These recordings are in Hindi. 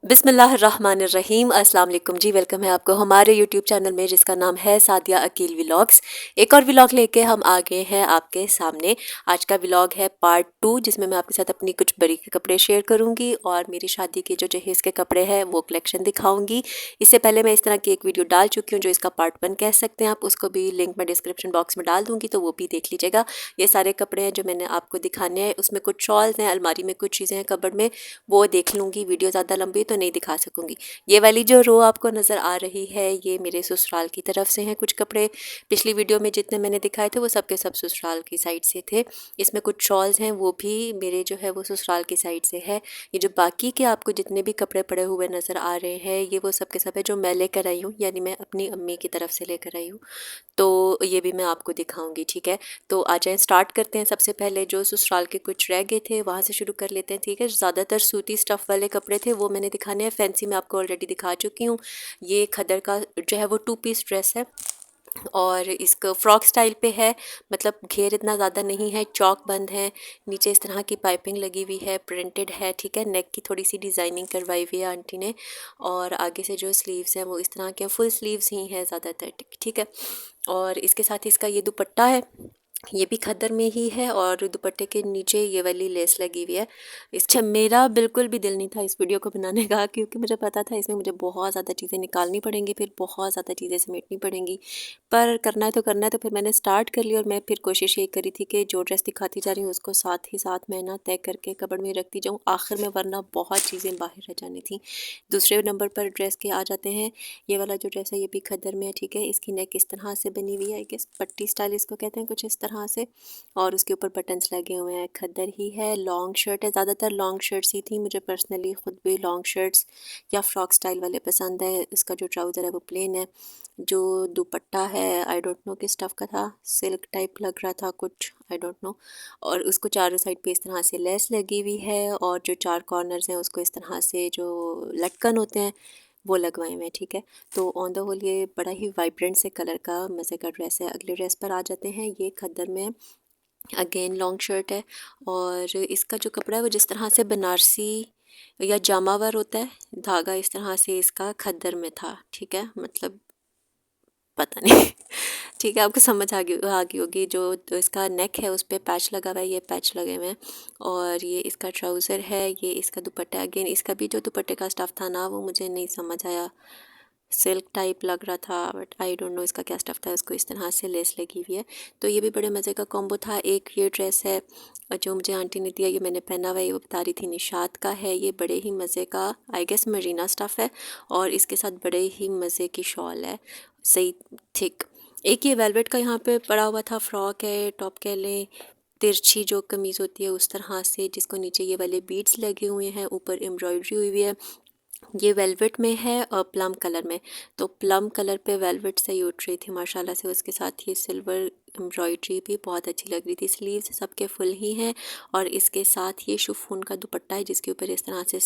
बिस्मिल्लाहिर्रहमानिर्रहीम। अस्सलाम वालेकुम जी। वेलकम है आपको हमारे यूट्यूब चैनल में जिसका नाम है सादिया अकील व्लॉग्स। एक और व्लॉग लेके हम आ गए हैं आपके सामने। आज का व्लॉग है पार्ट 2, जिसमें मैं आपके साथ अपनी कुछ बड़ी के कपड़े शेयर करूंगी और मेरी शादी के जो जहेज़ के कपड़े हैं वो कलेक्शन दिखाऊंगी। इससे पहले मैं इस तरह की एक वीडियो डाल चुकी हूँ जो इसका पार्ट 1 कह सकते हैं आप, उसको भी लिंक मैं डिस्क्रिप्शन बॉक्स में डाल दूँगी, तो वो भी देख लीजिएगा। ये सारे कपड़े हैं जो मैंने आपको दिखाने हैं, उसमें कुछ शॉल्स हैं, अलमारी में कुछ चीज़ें हैं कबर्ड में, वो देख लूँगी। वीडियो ज़्यादा लंबी तो नहीं दिखा सकूँगी। ये वाली जो रो आपको नज़र आ रही है ये मेरे ससुराल की तरफ से हैं कुछ कपड़े। पिछली वीडियो में जितने मैंने दिखाए थे वो सब के सब ससुराल की साइड से थे। इसमें कुछ शॉल्स हैं वो भी मेरे जो है वो ससुराल की साइड से है। ये जो बाकी के आपको जितने भी कपड़े पड़े हुए नज़र आ रहे हैं ये वो सब के सब है जो मैं लेकर आई हूँ, यानी मैं अपनी अम्मी की तरफ से लेकर आई हूँ। तो ये भी मैं आपको दिखाऊंगी, ठीक है। तो आ जाएं, स्टार्ट करते हैं। सबसे पहले जो ससुराल के कुछ रह गए थे वहाँ से शुरू कर लेते हैं, ठीक है। ज़्यादातर सूती स्टफ़ वाले कपड़े थे वो मैंने दिखाने हैं, फैंसी मैं आपको ऑलरेडी दिखा चुकी हूँ। ये खदर का जो है वो 2 पीस ड्रेस है और इसका फ्रॉक स्टाइल पे है, मतलब घेर इतना ज़्यादा नहीं है, चौक बंद है, नीचे इस तरह की पाइपिंग लगी हुई है, प्रिंटेड है, ठीक है। नेक की थोड़ी सी डिज़ाइनिंग करवाई हुई है आंटी ने और आगे से जो स्लीव्स हैं वो इस तरह के फुल स्लीव्स ही हैं ज़्यादातर, ठीक है। और इसके साथ इसका ये दुपट्टा है, ये भी खद्दर में ही है और दुपट्टे के नीचे ये वाली लेस लगी हुई है। इसका मेरा बिल्कुल भी दिल नहीं था इस वीडियो को बनाने का, क्योंकि मुझे पता था इसमें मुझे बहुत ज़्यादा चीज़ें निकालनी पड़ेंगी, फिर बहुत ज़्यादा चीज़ें समेटनी पड़ेंगी, पर करना है तो करना है। तो फिर मैंने स्टार्ट कर लिया और मैं फिर कोशिश ये करी थी कि जो ड्रेस दिखाती जा रही हूँ उसको साथ ही साथ मैं ना तय करके कबड़ में रखती जाऊँ आखिर में, वरना बहुत चीज़ें बाहर रह जानी थी। दूसरे नंबर पर ड्रेस के आ जाते हैं। ये वाला जो ड्रेस है ये भी खद्दर में है, ठीक है। इसकी नेक इस तरह से बनी हुई है, कि पट्टी स्टाइल इसको कहते हैं, कुछ इस तरह से, और उसके ऊपर बटन्स लगे हुए हैं। खद्दर ही है, लॉन्ग शर्ट है, ज़्यादातर लॉन्ग शर्ट्स ही थी। मुझे पर्सनली ख़ुद भी लॉन्ग शर्ट्स या फ्रॉक स्टाइल वाले पसंद है। इसका जो ट्राउज़र है वो प्लेन है। जो दुपट्टा है आई डोंट नो किस स्टफ़ का था, सिल्क टाइप लग रहा था कुछ, आई डोंट नो। और उसको चारों साइड पे इस तरह से लेस लगी हुई है और जो 4 कॉर्नर्स हैं उसको इस तरह से जो लटकन होते हैं वो लगवाए हुए हैं, ठीक है। तो ऑन द होल ये बड़ा ही वाइब्रेंट से कलर का मज़े का ड्रेस है। अगले ड्रेस पर आ जाते हैं। ये खद्दर में अगेन लॉन्ग शर्ट है और इसका जो कपड़ा है वो जिस तरह से बनारसी या जामावर होता है, धागा इस तरह से इसका खद्दर में था, ठीक है। मतलब पता नहीं ठीक है, आपको समझ आ गई होगी। जो तो इसका नेक है उस पर पैच लगा हुआ है, ये पैच लगे हुए हैं। और ये इसका ट्राउज़र है, ये इसका दुपट्टा। अगेन इसका भी जो दुपट्टे का स्टफ़ था ना वो मुझे नहीं समझ आया, सिल्क टाइप लग रहा था, बट आई डोंट नो इसका क्या स्टफ़ था। उसको इस तरह से लेस लगी हुई है। तो ये भी बड़े मज़े का कॉम्बो था। एक ये ड्रेस है जो मुझे आंटी ने दिया, ये मैंने पहना हुआ है, ये वो बता रही थी निशात का है। ये बड़े ही मज़े का आई गेस मरीना स्टफ़ है और इसके साथ बड़े ही मज़े की शॉल है, सही थिक। एक ये वेलवेट का यहाँ पे पड़ा हुआ था, फ्रॉक है, टॉप कह लें, तिरछी जो कमीज़ होती है उस तरह से, जिसको नीचे ये वाले बीड्स लगे हुए हैं, ऊपर एम्ब्रॉयडरी हुई हुई है। ये वेलवेट में है और प्लम कलर में, तो प्लम कलर पे वेलवेट सही उठ रही थी माशाल्लाह से। उसके साथ ये सिल्वर एम्ब्रॉयडरी भी बहुत अच्छी लग रही थी। स्लीव्स सबके फुल ही हैं और इसके साथ ये शिफॉन का दुपट्टा है जिसके ऊपर इस तरह से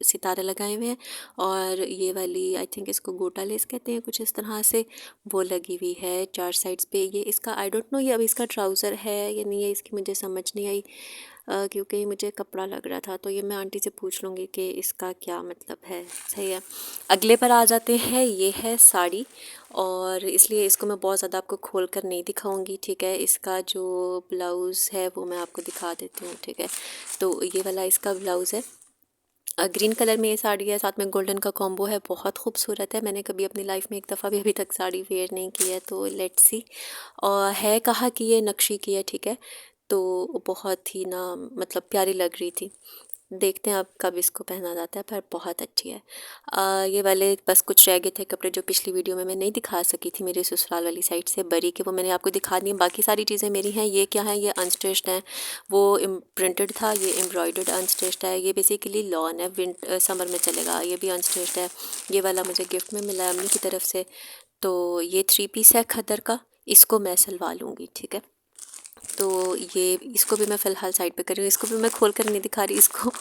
सितारे लगाए हुए हैं। और ये वाली आई थिंक इसको गोटा लेस कहते हैं कुछ इस तरह से, वो लगी हुई है 4 साइड्स पे। ये इसका आई डोंट नो ये अब इसका ट्राउज़र है या नहीं है, इसकी मुझे समझ नहीं आई क्योंकि मुझे कपड़ा लग रहा था। तो ये मैं आंटी से पूछ लूँगी कि इसका क्या मतलब है, सही है। अगले पर आ जाते हैं। ये है साड़ी और इसलिए इसको मैं बहुत ज़्यादा आपको खोल कर नहीं दिखाऊंगी, ठीक है। इसका जो ब्लाउज़ है वो मैं आपको दिखा देती हूँ, ठीक है। तो ये वाला इसका ब्लाउज़ है, ग्रीन कलर में ये साड़ी है, साथ में गोल्डन का कॉम्बो है, बहुत खूबसूरत है। मैंने कभी अपनी लाइफ में एक दफ़ा भी अभी तक साड़ी वेयर नहीं की है, तो लेट्स सी। और है कहा कि ये नक्शी की है, ठीक है। तो बहुत ही ना मतलब प्यारी लग रही थी। देखते हैं अब कब इसको पहना जाता है, पर बहुत अच्छी है। ये वाले बस कुछ रह गए थे कपड़े जो पिछली वीडियो में मैं नहीं दिखा सकी थी, मेरे ससुराल वाली साइड से बरी के, वो मैंने आपको दिखा दी। बाकी सारी चीज़ें मेरी हैं। ये क्या है, ये अनस्टिच्ड हैं, वो प्रिंटेड था, ये एम्ब्रॉयडर्ड अनस्टिच्ड है। ये बेसिकली लॉन है, समर में चलेगा, ये भी अनस्टिच्ड है। ये वाला मुझे गिफ्ट में मिला है अम्मी की तरफ से। तो ये 3 पीस है खद्दर का, इसको मैं सिलवा लूँगी, ठीक है। तो ये इसको भी मैं फ़िलहाल साइड पे कर रही हूँ, इसको भी मैं खोल कर नहीं दिखा रही, इसको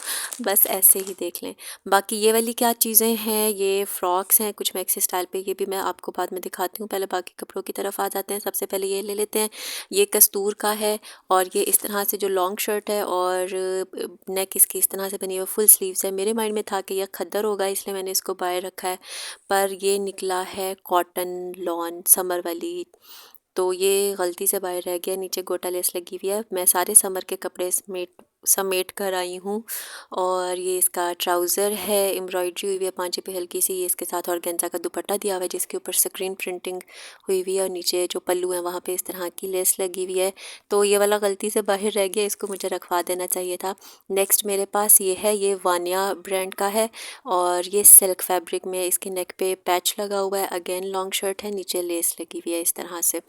बस ऐसे ही देख लें। बाकी ये वाली क्या चीज़ें हैं, ये फ्रॉक्स हैं कुछ मैक्सी स्टाइल पे, ये भी मैं आपको बाद में दिखाती हूँ। पहले बाकी कपड़ों की तरफ आ जाते हैं। सबसे पहले ये ले लेते हैं, ये कस्तूर का है और ये इस तरह से जो लॉन्ग शर्ट है और नेक इसकी इस तरह से बनी हुई फुल स्लीव्स है। मेरे माइंड में था कि यह खद्दर होगा इसलिए मैंने इसको बाहर रखा है, पर ये निकला है कॉटन लॉन समर वाली, तो ये गलती से बाहर रह गया। नीचे गोटा लेस लगी हुई है। मैं सारे समर के कपड़े समेट कर आई हूँ। और ये इसका ट्राउज़र है, एम्ब्रॉयडरी हुई हुई है पांचे पे हल्की सी। ये इसके साथ ऑर्गेन्जा का दुपट्टा दिया हुआ है जिसके ऊपर स्क्रीन प्रिंटिंग हुई हुई है और नीचे जो पल्लू है वहाँ पे इस तरह की लेस लगी हुई है। तो ये वाला गलती से बाहर रह गया, इसको मुझे रखवा देना चाहिए था। नेक्स्ट मेरे पास ये है, ये वानिया ब्रांड का है और ये सिल्क फैब्रिक में इसके नेक पे पैच लगा हुआ है। अगेन लॉन्ग शर्ट है, नीचे लेस लगी हुई है इस तरह से।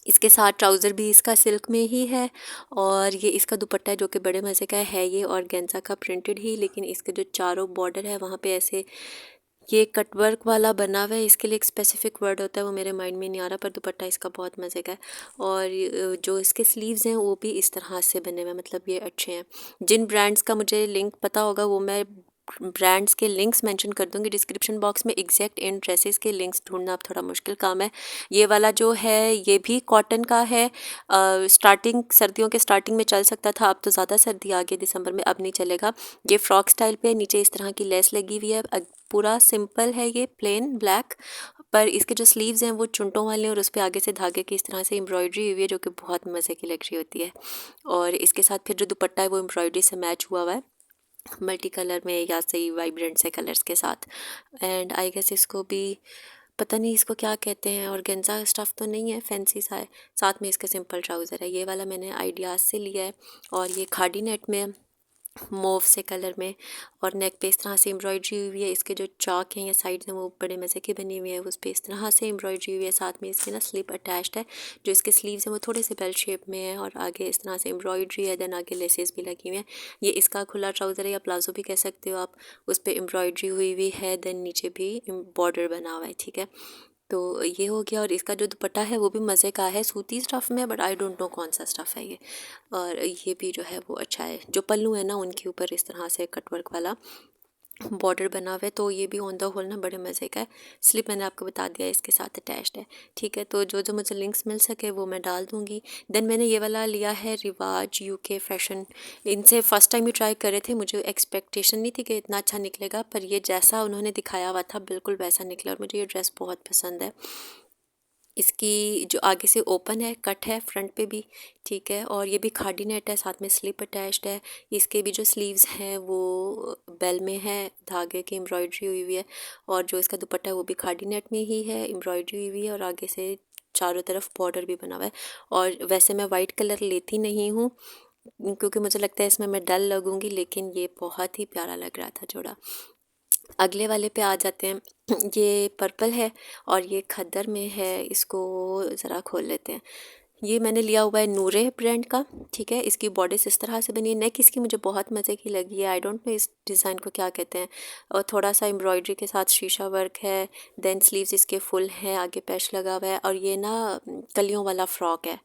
इसके साथ ट्राउज़र भी इसका सिल्क में ही है और ये इसका दुपट्टा है जो कि बड़े मज़े का है। ये ऑर्गेन्जा का प्रिंटेड ही, लेकिन इसके जो चारों बॉर्डर है वहाँ पे ऐसे ये कटवर्क वाला बना हुआ है। इसके लिए एक स्पेसिफिक वर्ड होता है, वो मेरे माइंड में नहीं आ रहा, पर दुपट्टा इसका बहुत मज़े का है। और जो इसके स्लीव्स हैं वो भी इस तरह से बने हुए हैं, मतलब ये अच्छे हैं। जिन ब्रांड्स का मुझे लिंक पता होगा वो मैं ब्रांड्स के लिंक्स मेंशन कर दूंगी डिस्क्रिप्शन बॉक्स में। एग्जैक्ट इन ड्रेसेस के लिंक्स ढूंढना अब थोड़ा मुश्किल काम है। ये वाला जो है ये भी कॉटन का है। स्टार्टिंग सर्दियों के स्टार्टिंग में चल सकता था, अब तो ज़्यादा सर्दी आ गई दिसंबर में, अब नहीं चलेगा। ये फ्रॉक स्टाइल पे नीचे इस तरह की लेस लगी हुई है। पूरा सिंपल है, ये प्लेन ब्लैक, पर इसके जो स्लीव्स हैं वो चुनटों वाले हैं और उस पर आगे से धागे की इस तरह से एम्ब्रॉयडरी हुई है जो कि बहुत मज़े की लग रही होती है। और इसके साथ फिर जो दुपट्टा है वो एम्ब्रॉयडरी से मैच हुआ हुआ है मल्टी कलर में या सही वाइब्रेंट से कलर्स के साथ। एंड आई गेस इसको भी पता नहीं इसको क्या कहते हैं, ऑर्गेन्जा स्टफ़ तो नहीं है, फैंसी सा है। साथ में इसका सिंपल ट्राउज़र है। ये वाला मैंने आइडियाज़ से लिया है और ये खादी नेट में मोव से कलर में और नेक पे इस तरह से एम्ब्रॉयडरी हुई है। इसके जो चाक हैं या साइड्स हैं वो बड़े मज़े की बनी हुई है, उस पर इस तरह से एम्ब्रॉयडरी हुई है। साथ में इसके ना स्लिप अटैच्ड है, जो इसके स्लीव्स हैं वो थोड़े से बेल शेप में है और आगे इस तरह से एम्ब्रॉयडरी है। देन आगे लेसेस भी लगी हुई हैं। ये इसका खुला ट्राउज़र है या प्लाजो भी कह सकते हो आप, उस पर एम्ब्रॉयडरी हुई हुई है। देन नीचे भी बॉर्डर बना हुआ है, ठीक है। तो ये हो गया। और इसका जो दुपट्टा है वो भी मज़े का है, सूती स्टफ़ में, बट आई डोंट नो कौन सा स्टफ़ है ये। और ये भी जो है वो अच्छा है। जो पल्लू है ना उनके ऊपर इस तरह से कटवर्क वाला बॉर्डर बना हुआ है, तो ये भी ऑन द होल ना बड़े मज़े का है। स्लिप मैंने आपको बता दिया इसके साथ अटैच्ड है, ठीक है। तो जो जो मुझे लिंक्स मिल सके वो मैं डाल दूँगी। देन मैंने ये वाला लिया है रिवाज यूके फैशन। इनसे फ़र्स्ट टाइम ही ट्राई कर रहे थे, मुझे एक्सपेक्टेशन नहीं थी कि इतना अच्छा निकलेगा, पर ये जैसा उन्होंने दिखाया हुआ था बिल्कुल वैसा निकला और मुझे ये ड्रेस बहुत पसंद है। इसकी जो आगे से ओपन है, कट है फ्रंट पे भी, ठीक है। और ये भी खादी नेट है, साथ में स्लिप अटैच्ड है। इसके भी जो स्लीव्स हैं वो बेल में है, धागे की एम्ब्रॉयडरी हुई हुई है। और जो इसका दुपट्टा है वो भी खादी नेट में ही है, एम्ब्रॉयडरी हुई हुई है और आगे से चारों तरफ बॉर्डर भी बना हुआ है। और वैसे मैं वाइट कलर लेती नहीं हूँ क्योंकि मुझे लगता है इसमें मैं डल लगूंगी, लेकिन ये बहुत ही प्यारा लग रहा था जोड़ा। अगले वाले पे आ जाते हैं। ये पर्पल है और ये खद्दर में है, इसको ज़रा खोल लेते हैं। ये मैंने लिया हुआ है नूरे ब्रांड का, ठीक है। इसकी बॉडीस इस तरह से बनी है। नेक इसकी मुझे बहुत मज़े की लगी है, आई डोंट नो इस डिज़ाइन को क्या कहते हैं। और थोड़ा सा एम्ब्रॉयडरी के साथ शीशा वर्क है। देन स्लीव्स इसके फुल हैं, आगे पैच लगा हुआ है और ये ना कलियों वाला फ्रॉक है।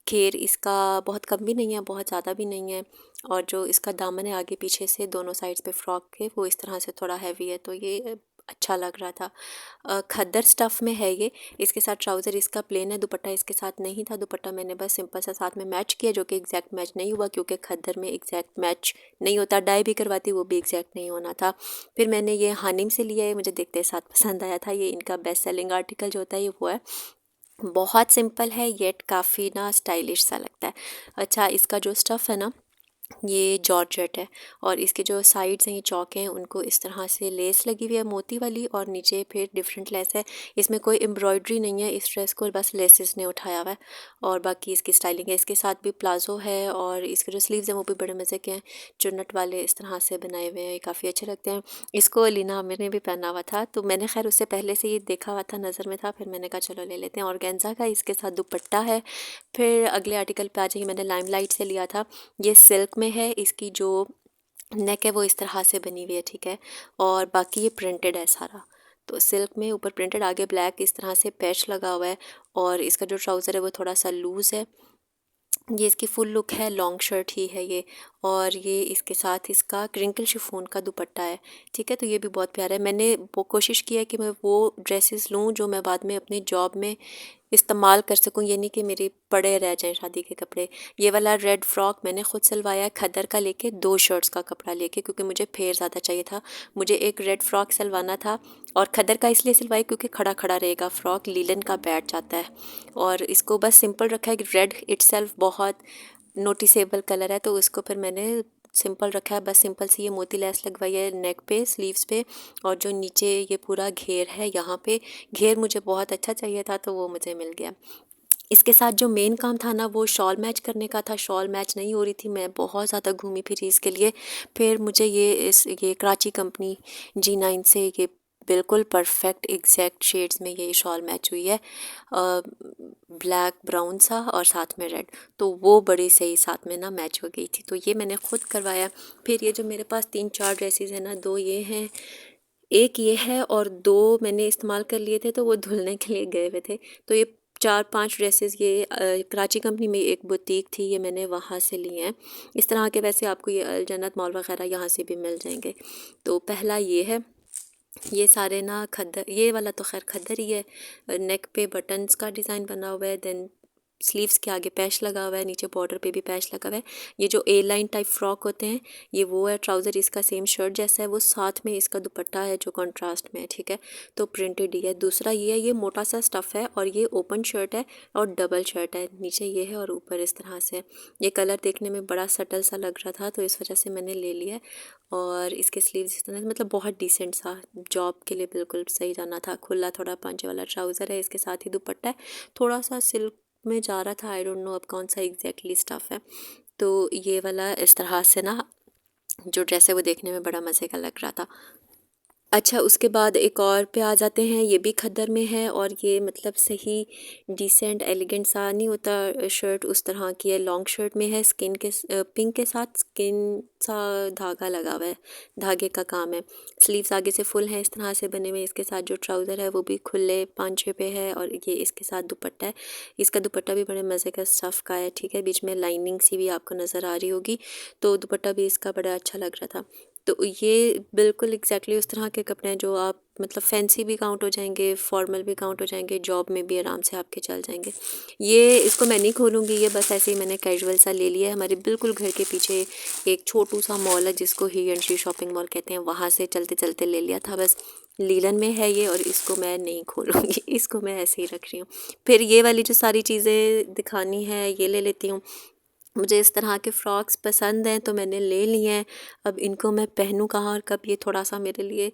घेर इसका बहुत कम भी नहीं है, बहुत ज़्यादा भी नहीं है। और जो इसका दामन है आगे पीछे से दोनों साइड्स पे फ्रॉक के, वो इस तरह से थोड़ा हैवी है, तो ये अच्छा लग रहा था। खद्दर स्टफ़ में है ये। इसके साथ ट्राउज़र इसका प्लेन है, दुपट्टा इसके साथ नहीं था। दुपट्टा मैंने बस सिंपल सा साथ में मैच किया, जो कि एग्जैक्ट मैच नहीं हुआ क्योंकि खद्दर में एग्जैक्ट मैच नहीं होता। डाई भी करवाती वो भी एग्जैक्ट नहीं होना था। फिर मैंने ये हानिम से लिया है, मुझे देखते साथ पसंद आया था। ये इनका बेस्ट सेलिंग आर्टिकल जो होता है ये वो है। बहुत सिंपल है येट काफ़ी ना स्टाइलिश सा लगता है। अच्छा, इसका जो स्टफ़ है ना ये जॉर्जेट है और इसके जो साइड्स हैं ये चौके हैं, उनको इस तरह से लेस लगी हुई है मोती वाली और नीचे फिर डिफरेंट लेस है। इसमें कोई एम्ब्रॉयडरी नहीं है, इस ड्रेस को बस लेसेस ने उठाया हुआ है। और बाकी इसकी स्टाइलिंग है। इसके साथ भी प्लाजो है और इसके जो स्लीव्स हैं वो भी बड़े मज़े के हैं, चुन्नट वाले इस तरह से बनाए हुए हैं, काफ़ी अच्छे लगते हैं। इसको लीना आमिर ने भी पहना हुआ था, तो मैंने खैर उससे पहले से ये देखा हुआ था, नज़र में था, फिर मैंने कहा चलो ले लेते हैं। ऑर्गेन्जा का इसके साथ दुपट्टा है। फिर अगले आर्टिकल पे आ जाइए, मैंने लाइमलाइट से लिया था। ये सिल्क में है, इसकी जो नेक है वो इस तरह से बनी हुई है, ठीक है। और बाकी ये प्रिंटेड है सारा, तो सिल्क में ऊपर प्रिंटेड, आगे ब्लैक इस तरह से पैच लगा हुआ है। और इसका जो ट्राउज़र है वो थोड़ा सा लूज़ है। ये इसकी फुल लुक है, लॉन्ग शर्ट ही है ये, और ये इसके साथ इसका क्रिंकल शिफॉन का दुपट्टा है। ठीक है, तो ये भी बहुत प्यारा है। मैंने वो कोशिश की है कि मैं वो ड्रेसेस लूँ जो मैं बाद में अपनी जॉब में इस्तेमाल कर सकूं, ये नहीं कि मेरे पड़े रह जाएं शादी के कपड़े। ये वाला रेड फ्रॉक मैंने खुद सिलवाया है खद्दर का लेके, 2 शर्ट्स का कपड़ा लेके, क्योंकि मुझे फेर ज़्यादा चाहिए था। मुझे एक रेड फ्रॉक सिलवाना था, और खद्दर का इसलिए सिलवाई क्योंकि खड़ा खड़ा रहेगा फ्रॉक, लीलन का बैठ जाता है। और इसको बस सिंपल रखा है कि रेड इटसेल्फ बहुत नोटिसेबल कलर है, तो इसको फिर मैंने सिंपल रखा है। बस सिंपल सी ये मोती लेस लगवाई है नेक पे, स्लीव्स पे, और जो नीचे ये पूरा घेर है यहाँ पे, घेर मुझे बहुत अच्छा चाहिए था तो वो मुझे मिल गया। इसके साथ जो मेन काम था ना वो शॉल मैच करने का था। शॉल मैच नहीं हो रही थी, मैं बहुत ज़्यादा घूमी फिरी इसके लिए। फिर मुझे ये कराची कंपनी G9 से ये बिल्कुल परफेक्ट एग्जैक्ट शेड्स में ये शॉल मैच हुई है, ब्लैक ब्राउन सा और साथ में रेड, तो वो बड़ी सही साथ में ना मैच हो गई थी, तो ये मैंने खुद करवाया। फिर ये जो मेरे पास 3-4 ड्रेसेस हैं ना, 2 ये हैं, एक ये है, और 2 मैंने इस्तेमाल कर लिए थे तो वो धुलने के लिए गए हुए थे। तो ये 4-5 ड्रेसेस ये कराची कंपनी में एक बुटीक थी, ये मैंने वहाँ से लिए हैं। इस तरह के वैसे आपको ये अल जन्नत मॉल वगैरह यहाँ से भी मिल जाएंगे। तो पहला ये है, ये सारे ना खद्दर, ये वाला तो खैर खद्दर ही है। नेक पे बटन्स का डिज़ाइन बना हुआ है, देन स्लीव्स के आगे पैच लगा हुआ है, नीचे बॉर्डर पे भी पैच लगा हुआ है। ये जो ए लाइन टाइप फ्रॉक होते हैं ये वो है, ट्राउज़र इसका सेम शर्ट जैसा है, वो साथ में इसका दुपट्टा है जो कंट्रास्ट में है। ठीक है, तो प्रिंटेड ही है। दूसरा ये है, ये मोटा सा स्टफ़ है, और ये ओपन शर्ट है और डबल शर्ट है, नीचे ये है और ऊपर इस तरह से। ये कलर देखने में बड़ा सटल सा लग रहा था तो इस वजह से मैंने ले लिया है। और इसके स्लीव्स इस तरह, मतलब बहुत डिसेंट सा, जॉब के लिए बिल्कुल सही जाना था। खुला थोड़ा पांचे वाला ट्राउज़र है, इसके साथ ही दुपट्टा है, थोड़ा सा सिल्क में जा रहा था, आई डोंट नो अब कौन सा एग्जैक्टली स्टफ़ है। तो ये वाला इस तरह से ना जो ड्रेस है वो देखने में बड़ा मज़े का लग रहा था। अच्छा, उसके बाद एक और पे आ जाते हैं, ये भी खद्दर में है, और ये मतलब सही डिसेंट एलिगेंट सा नहीं होता शर्ट, उस तरह की है। लॉन्ग शर्ट में है, स्किन के पिंक के साथ स्किन सा धागा लगा हुआ है, धागे का काम है। स्लीव्स आगे से फुल है इस तरह से बने हुए। इसके साथ जो ट्राउज़र है वो भी खुले पांचे पे है, और ये इसके साथ दुपट्टा है। इसका दुपट्टा भी बड़े मज़े का स्टफ़ का है। ठीक है, बीच में लाइनिंग सी भी आपको नज़र आ रही होगी, तो दुपट्टा भी इसका बड़ा अच्छा लग रहा था। तो ये बिल्कुल एग्जैक्टली उस तरह के कपड़े हैं जो आप मतलब फैंसी भी काउंट हो जाएंगे, फॉर्मल भी काउंट हो जाएंगे, जॉब में भी आराम से आपके चल जाएंगे। ये इसको मैं नहीं खोलूँगी, ये बस ऐसे ही मैंने कैजुअल सा ले लिया है। हमारे बिल्कुल घर के पीछे एक छोटू सा मॉल है जिसको ही एंड शी शॉपिंग मॉल कहते हैं, वहाँ से चलते चलते ले लिया था बस। लीलन में है ये, और इसको मैं नहीं खोलूँगी, इसको मैं ऐसे ही रख रही हूँ। फिर ये वाली जो सारी चीज़ें दिखानी है ये ले लेती हूँ। मुझे इस तरह के फ़्रॉक्स पसंद हैं तो मैंने ले लिए हैं। अब इनको मैं पहनूँ कहाँ और कब, ये थोड़ा सा मेरे लिए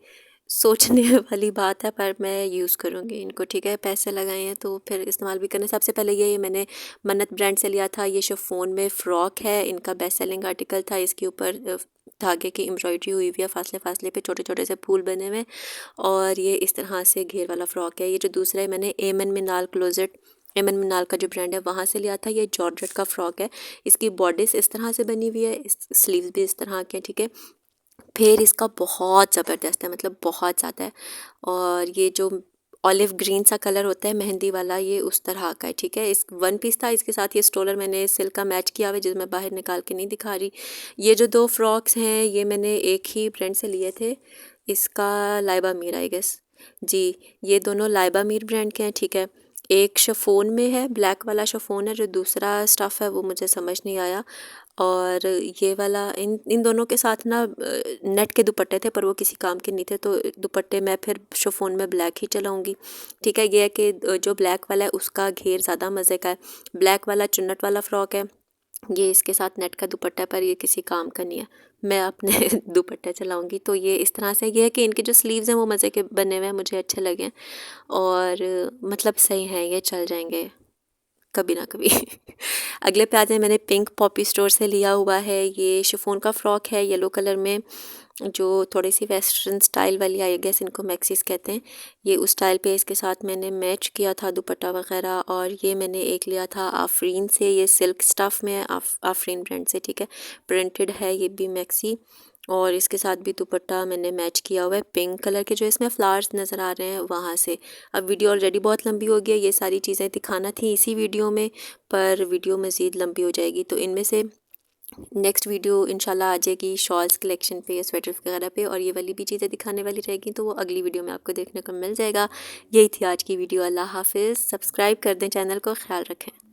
सोचने वाली बात है, पर मैं यूज़ करूँगी इनको। ठीक है, पैसे लगाए हैं तो फिर इस्तेमाल भी करने। सबसे पहले ये मैंने मन्नत ब्रांड से लिया था, ये शिफॉन में फ़्रॉक है, इनका बेस्ट सेलिंग आर्टिकल था। इसके ऊपर धागे की एम्ब्रॉयडरी हुई हुई है, फासले फासले पे छोटे छोटे से फूल बने हुए हैं, और ये इस तरह से घेर वाला फ़्रॉक है। ये जो दूसरा है मैंने एमन मिनाल क्लोजेट, एमन मिनाल का जो ब्रांड है वहाँ से लिया था। ये जॉर्जेट का फ़्रॉक है, इसकी बॉडीस इस तरह से बनी हुई है, इस स्लीव्स भी इस तरह के। ठीक है, फिर इसका बहुत ज़बरदस्त है, मतलब बहुत ज़्यादा है। और ये जो ऑलिव ग्रीन सा कलर होता है मेहंदी वाला, ये उस तरह का है। ठीक है, इस वन पीस था, इसके साथ ये स्टोलर मैंने सिल्क का मैच किया हुआ है, जिसमें बाहर निकाल के नहीं दिखा रही। ये जो 2 फ्रॉक्स हैं ये मैंने एक ही ब्रांड से लिए थे, इसका लाइबा मीर आई गेस जी, ये दोनों लाइबा मीर ब्रांड के हैं। ठीक है, एक शिफॉन में है, ब्लैक वाला शिफॉन है, जो दूसरा स्टफ़ है वो मुझे समझ नहीं आया। और ये वाला, इन इन दोनों के साथ ना नेट के दुपट्टे थे पर वो किसी काम के नहीं थे, तो दुपट्टे मैं फिर शिफॉन में ब्लैक ही चलाऊँगी। ठीक है, ये है कि जो ब्लैक वाला है उसका घेर ज़्यादा मज़े का है, ब्लैक वाला चुन्नट वाला फ़्रॉक है, ये इसके साथ नेट का दुपट्टा है पर ये किसी काम का नहीं है, मैं अपने दुपट्टे चलाऊँगी। तो ये इस तरह से, ये है कि इनके जो स्लीव्स हैं वो मज़े के बने हुए हैं, मुझे अच्छे लगे हैं, और मतलब सही हैं, ये चल जाएंगे कभी ना कभी। अगले पे आ जाए, मैंने पिंक पॉपी स्टोर से लिया हुआ है, ये शिफॉन का फ़्रॉक है येलो कलर में, जो थोड़ी सी वेस्टर्न स्टाइल वाली, आई गेस इनको मैक्सीज कहते हैं। ये उस स्टाइल पे इसके साथ मैंने मैच किया था दुपट्टा वगैरह। और ये मैंने एक लिया था आफरीन से, ये सिल्क स्टफ़ में है, आफरीन ब्रांड से। ठीक है, प्रिंटेड है ये भी मैक्सी, और इसके साथ भी दुपट्टा मैंने मैच किया हुआ है पिंक कलर के जो इसमें फ्लावर्स नज़र आ रहे हैं वहाँ से। अब वीडियो ऑलरेडी बहुत लंबी हो गई है, ये सारी चीज़ें दिखाना थी इसी वीडियो में, पर वीडियो मज़ीद लंबी हो जाएगी। तो इनमें से नेक्स्ट वीडियो इंशाल्लाह आ जाएगी शॉल्स कलेक्शन पे या स्वेटर्स वगैरह पे, और ये वाली भी चीज़ें दिखाने वाली रहेगी तो वो अगली वीडियो में आपको देखने को मिल जाएगा। यही थी आज की वीडियो। अल्लाह हाफिज़। सब्सक्राइब कर दें चैनल को, ख्याल रखें।